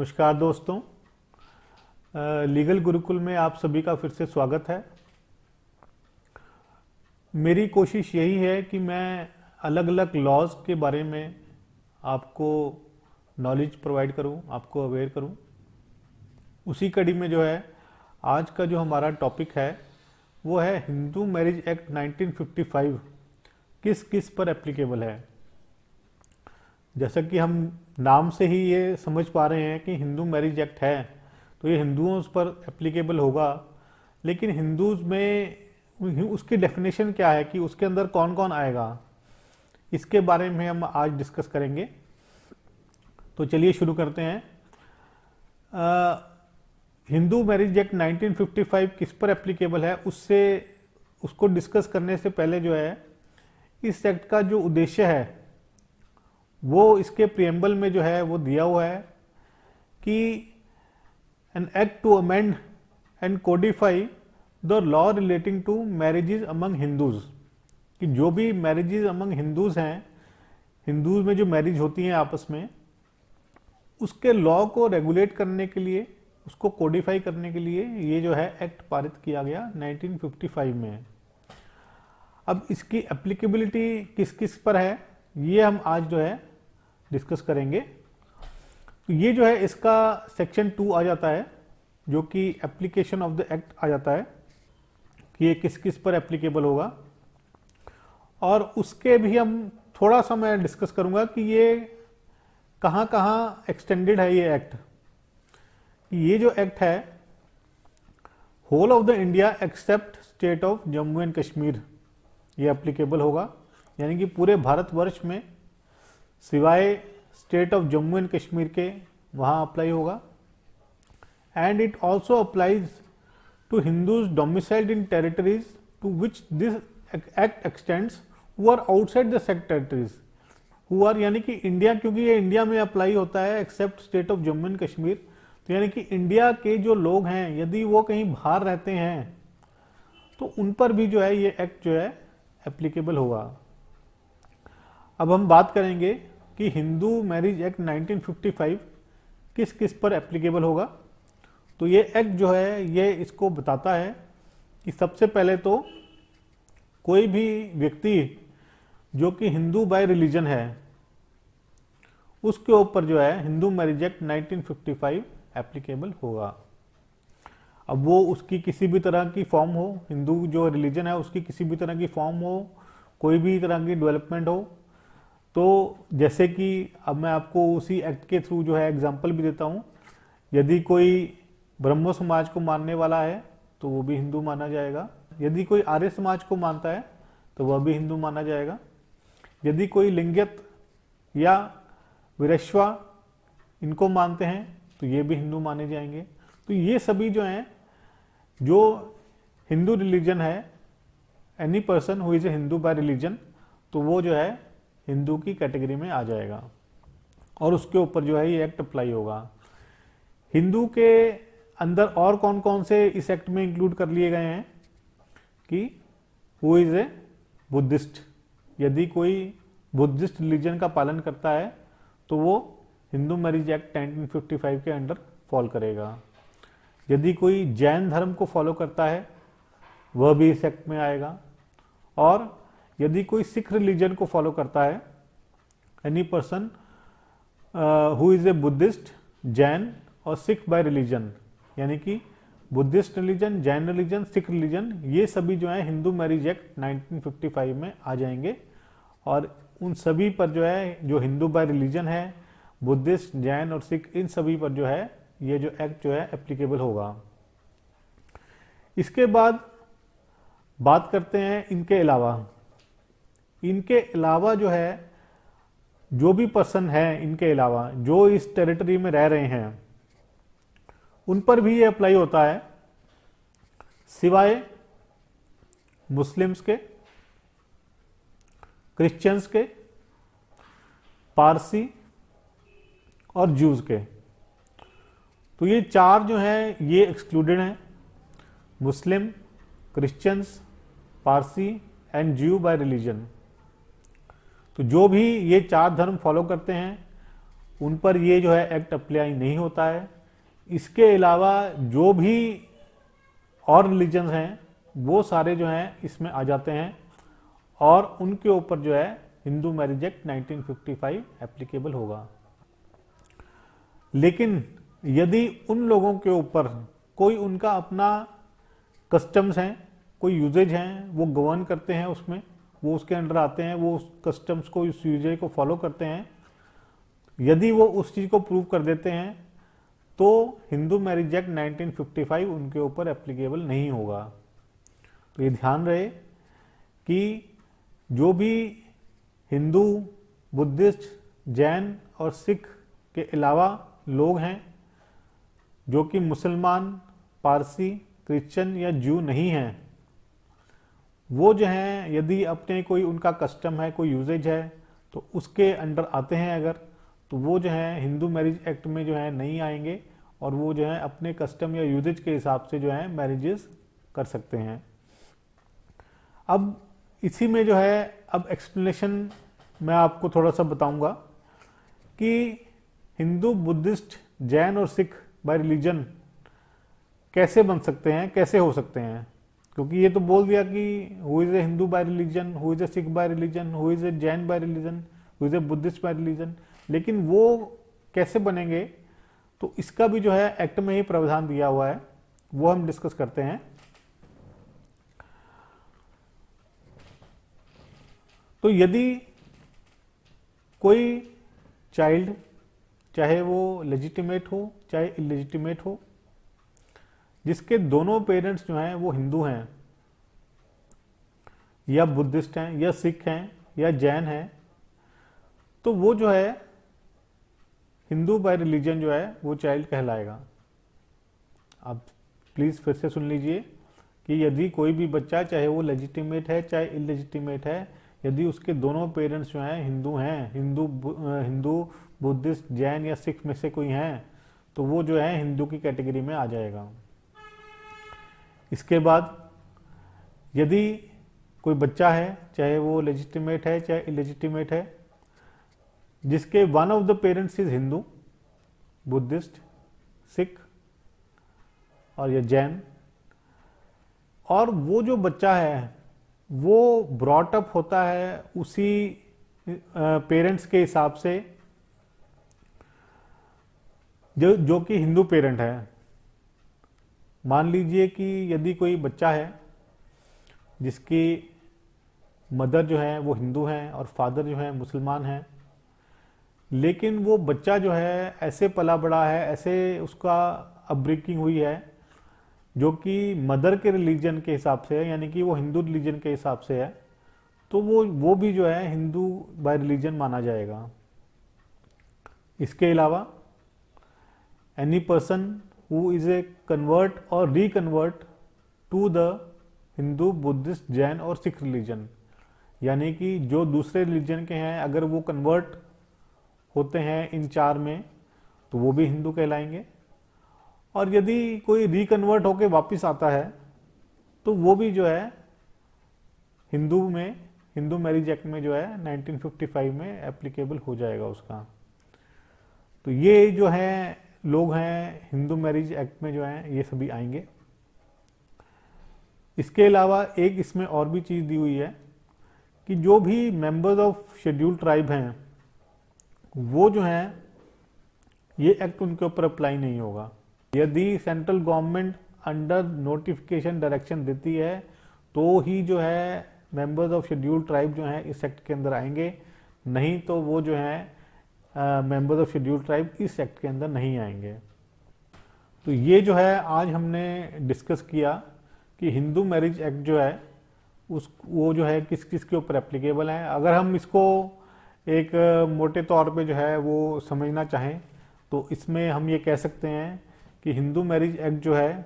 नमस्कार दोस्तों, लीगल गुरुकुल में आप सभी का फिर से स्वागत है। मेरी कोशिश यही है कि मैं अलग अलग लॉज के बारे में आपको नॉलेज प्रोवाइड करूं, आपको अवेयर करूं। उसी कड़ी में जो है आज का जो हमारा टॉपिक है वो है हिंदू मैरिज एक्ट 1955 किस किस पर एप्लीकेबल है। जैसा कि हम नाम से ही ये समझ पा रहे हैं कि हिंदू मैरिज एक्ट है तो ये हिंदुओं पर एप्लीकेबल होगा, लेकिन हिंदूज में उसकी डेफिनेशन क्या है कि उसके अंदर कौन कौन आएगा, इसके बारे में हम आज डिस्कस करेंगे। तो चलिए शुरू करते हैं। हिंदू मैरिज एक्ट 1955 किस पर एप्लीकेबल है उसको डिस्कस करने से पहले जो है इस एक्ट का जो उद्देश्य है वो इसके प्रियम्बल में जो है वो दिया हुआ है कि an act to amend and codify the law relating to marriages among Hindus, कि जो भी मैरिजेज अमंग हिंदूज हैं, हिंदूज में जो मैरिज होती हैं आपस में, उसके लॉ को रेगुलेट करने के लिए, उसको कोडिफाई करने के लिए ये जो है एक्ट पारित किया गया 1955 में। अब इसकी एप्लीकेबिलिटी किस किस पर है ये हम आज जो है डिस्कस करेंगे। तो ये जो है इसका सेक्शन 2 आ जाता है जो कि एप्लीकेशन ऑफ द एक्ट आ जाता है कि ये किस किस पर एप्लीकेबल होगा, और उसके भी हम थोड़ा सा मैं डिस्कस करूंगा कि ये कहाँ कहाँ एक्सटेंडेड है ये एक्ट। ये जो एक्ट है whole of the India except state of Jammu and Kashmir ये एप्लीकेबल होगा, यानी कि पूरे भारतवर्ष में सिवाय state of Jammu and Kashmir के वहाँ अप्लाई होगा। And it also applies to Hindus domiciled in territories to which this act extends who are outside the said territories who are, यानी कि इंडिया, क्योंकि ये इंडिया में अप्लाई होता है except state of Jammu and Kashmir, तो यानी कि इंडिया के जो लोग हैं यदि वो कहीं बाहर रहते हैं तो उन पर भी जो है ये एक्ट जो है एप्लीकेबल होगा। अब हम बात करेंगे कि हिंदू मैरिज एक्ट 1955 किस किस पर एप्लीकेबल होगा। तो ये एक्ट जो है ये इसको बताता है कि सबसे पहले तो कोई भी व्यक्ति जो कि हिंदू बाय रिलीजन है उसके ऊपर जो है हिंदू मैरिज एक्ट 1955 एप्लीकेबल होगा। अब वो उसकी किसी भी तरह की फॉर्म हो, हिंदू जो रिलीजन है उसकी किसी भी तरह की फॉर्म हो, कोई भी तरह की डेवलपमेंट हो, तो जैसे कि अब मैं आपको उसी एक्ट के थ्रू जो है एग्जांपल भी देता हूँ। यदि कोई ब्रह्मो समाज को मानने वाला है तो वो भी हिंदू माना जाएगा, यदि कोई आर्य समाज को मानता है तो वह भी हिंदू माना जाएगा, यदि कोई लिंगियत या विरश्वा इनको मानते हैं तो ये भी हिंदू माने जाएंगे। तो ये सभी जो हैं जो हिंदू रिलीजन है, any person who is A Hindu bye religion, तो वो जो है हिंदू की कैटेगरी में आ जाएगा और उसके ऊपर जो है ये एक्ट अप्लाई होगा। हिंदू के अंदर और कौन कौन से इस एक्ट में इंक्लूड कर लिए गए हैं कि हु इज ए बुद्धिस्ट, यदि कोई बुद्धिस्ट रिलीजन का पालन करता है तो वो हिंदू मैरिज एक्ट 1955 के अंडर फॉल करेगा। यदि कोई जैन धर्म को फॉलो करता है वह भी इस एक्ट में आएगा, और यदि कोई सिख रिलीजन को फॉलो करता है, any person who is A Buddhist, Jain और सिख बाय रिलीजन, यानी कि Buddhist religion, Jain religion, Sikh religion, ये सभी जो है हिंदू मैरिज एक्ट 1955 में आ जाएंगे। और उन सभी पर जो है जो हिंदू बाय रिलीजन है, बुद्धिस्ट, जैन और सिख, इन सभी पर जो है ये जो एक्ट जो है एप्लीकेबल होगा। इसके बाद बात करते हैं इनके अलावा जो है जो भी पर्सन है, इनके अलावा जो इस टेरिटरी में रह रहे हैं उन पर भी ये अप्लाई होता है, सिवाय मुस्लिम्स के, क्रिश्चियंस के, पारसी और ज्यूज के। तो ये चार जो हैं ये एक्सक्लूडेड हैं, मुस्लिम, क्रिश्चियंस, पारसी एंड ज्यू बाय रिलीजन। तो जो भी ये चार धर्म फॉलो करते हैं उन पर ये जो है एक्ट अप्लाई नहीं होता है। इसके अलावा जो भी और रिलीजन्स हैं वो सारे जो हैं इसमें आ जाते हैं और उनके ऊपर जो है हिंदू मैरिज एक्ट 1955 एप्लीकेबल होगा। लेकिन यदि उन लोगों के ऊपर कोई उनका अपना कस्टम्स हैं, कोई यूजेज हैं, वो गवर्न करते हैं उसमें, वो उसके अंडर आते हैं, वो उस कस्टम्स को, उस यूजेज को फॉलो करते हैं, यदि वो उस चीज को प्रूव कर देते हैं तो हिंदू मैरिज एक्ट 1955 उनके ऊपर एप्लीकेबल नहीं होगा। तो ये ध्यान रहे कि जो भी हिंदू, बुद्धिस्ट, जैन और सिख के अलावा लोग हैं जो कि मुसलमान, पारसी, क्रिश्चियन या जू नहीं हैं, वो जो हैं यदि अपने कोई उनका कस्टम है, कोई यूजेज है तो उसके अंडर आते हैं अगर, तो वो जो है हिंदू मैरिज एक्ट में जो है नहीं आएंगे और वो जो है अपने कस्टम या यूजेज के हिसाब से जो है मैरिजेस कर सकते हैं। अब इसी में जो है अब एक्सप्लेनेशन मैं आपको थोड़ा सा बताऊंगा कि हिंदू, बुद्धिस्ट, जैन और सिख बाय रिलीजन कैसे बन सकते हैं, कैसे हो सकते हैं। क्योंकि ये तो बोल दिया कि who is A Hindu bye religion, who is A Sikh bye religion, who is A Jain bye religion, who is A Buddhist bye religion, लेकिन वो कैसे बनेंगे तो इसका भी जो है एक्ट में ही प्रावधान दिया हुआ है, वो हम डिस्कस करते हैं। तो यदि कोई चाइल्ड, चाहे वो लेजिटिमेट हो चाहे इलेजिटिमेट हो, जिसके दोनों पेरेंट्स जो हैं वो हिंदू हैं या बुद्धिस्ट हैं या सिख हैं या जैन हैं, तो वो जो है हिंदू बाय रिलीजन जो है वो चाइल्ड कहलाएगा। अब प्लीज फिर से सुन लीजिए कि यदि कोई भी बच्चा, चाहे वो लेजिटिमेट है चाहे इलेजिटिमेट है, यदि उसके दोनों पेरेंट्स जो हैं हिंदू, बुद्धिस्ट, जैन या सिख में से कोई हैं, तो वो जो है हिंदू की कैटेगरी में आ जाएगा। इसके बाद यदि कोई बच्चा है, चाहे वो लेजिटिमेट है चाहे इलेजिटिमेट है, जिसके one of the parents is Hindu, Buddhist, Sikh और या जैन, और वो जो बच्चा है वो ब्रॉट अप होता है उसी पेरेंट्स के हिसाब से जो कि हिंदू पेरेंट है। मान लीजिए कि यदि कोई बच्चा है जिसकी मदर जो है वो हिंदू हैं और फादर जो है मुसलमान हैं, लेकिन वो बच्चा जो है ऐसे पला बड़ा है, ऐसे उसका अपब्रिंगिंग हुई है जो कि मदर के रिलीजन के हिसाब से है, यानी कि वो हिंदू रिलीजन के हिसाब से है, तो वो भी जो है हिंदू बाय रिलीजन माना जाएगा। इसके अलावा any person who is a convert और reconvert to the Hindu, Buddhist, Jain और सिख रिलीजन, यानी कि जो दूसरे रिलीजन के हैं अगर वो कन्वर्ट होते हैं इन चार में तो वो भी हिंदू कहलाएंगे, और यदि कोई रिकन्वर्ट होके वापस आता है तो वो भी जो है हिंदू मैरिज एक्ट में जो है 1955 में एप्लीकेबल हो जाएगा उसका। तो ये जो है लोग हैं हिंदू मैरिज एक्ट में जो है ये सभी आएंगे। इसके अलावा एक इसमें और भी चीज दी हुई है कि जो भी मेंबर्स ऑफ शेड्यूल्ड ट्राइब हैं वो जो हैं ये एक्ट उनके ऊपर अप्लाई नहीं होगा। यदि central government under notification direction देती है तो ही जो है मेंबर्स ऑफ शेड्यूल्ड ट्राइब जो हैं इस एक्ट के अंदर आएंगे, नहीं तो वो जो है मेंबर्स ऑफ शेड्यूल्ड ट्राइब इस एक्ट के अंदर नहीं आएंगे। तो ये जो है आज हमने डिस्कस किया कि हिंदू मैरिज एक्ट जो है वो जो है किस किस के ऊपर एप्लीकेबल है। अगर हम इसको एक मोटे तौर पे जो है वो समझना चाहें तो इसमें हम ये कह सकते हैं कि हिंदू मैरिज एक्ट जो है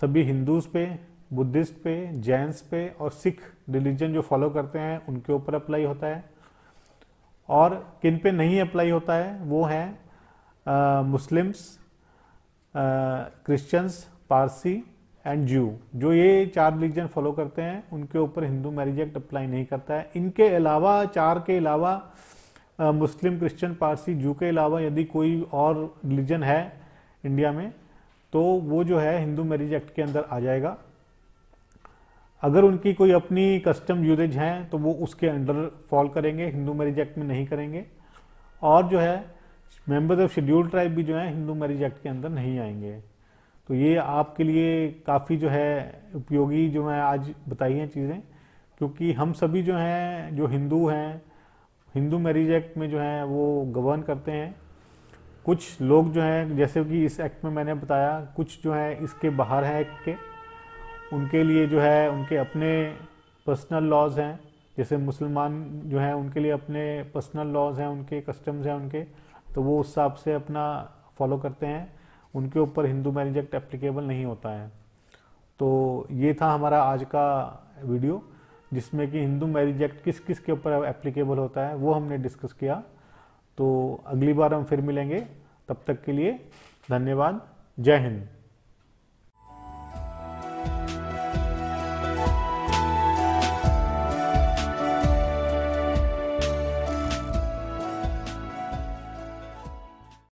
सभी हिंदूज पे, बुद्धिस्ट पे, जैन्स पे और सिख रिलीजन जो फॉलो करते हैं उनके ऊपर अप्लाई होता है, और किन पे नहीं अप्लाई होता है वो हैं मुस्लिम्स, क्रिश्चियंस, पारसी एंड ज्यू। जो ये चार रिलीजन फॉलो करते हैं उनके ऊपर हिंदू मैरिज एक्ट अप्लाई नहीं करता है। इनके अलावा, चार के अलावा मुस्लिम, क्रिश्चियन, पारसी, जू के अलावा यदि कोई और रिलीजन है इंडिया में तो वो जो है हिंदू मैरिज एक्ट के अंदर आ जाएगा। अगर उनकी कोई अपनी कस्टम यूजेज हैं तो वो उसके अंडर फॉल करेंगे, हिंदू मैरिज एक्ट में नहीं करेंगे। और जो है मेंबर्स ऑफ शेड्यूल्ड ट्राइब भी जो है हिंदू मैरिज एक्ट के अंदर नहीं आएंगे। तो ये आपके लिए काफ़ी जो है उपयोगी जो मैं आज बताई हैं चीज़ें, क्योंकि हम सभी जो हैं जो हिंदू हैं हिंदू मैरिज एक्ट में जो है वो गवर्न करते हैं। कुछ लोग जो हैं जैसे कि इस एक्ट में मैंने बताया, कुछ जो है इसके बाहर हैं एक्ट के, उनके लिए जो है उनके अपने पर्सनल लॉज हैं। जैसे मुसलमान जो हैं उनके लिए अपने पर्सनल लॉज हैं, उनके कस्टम्स हैं उनके, तो वो उस हिसाब से अपना फॉलो करते हैं, उनके ऊपर हिंदू मैरिज एक्ट एप्लीकेबल नहीं होता है। तो ये था हमारा आज का वीडियो जिसमें कि हिंदू मैरिज एक्ट किस किस के ऊपर एप्लीकेबल होता है वो हमने डिस्कस किया। तो अगली बार हम फिर मिलेंगे, तब तक के लिए धन्यवाद। जय हिंद।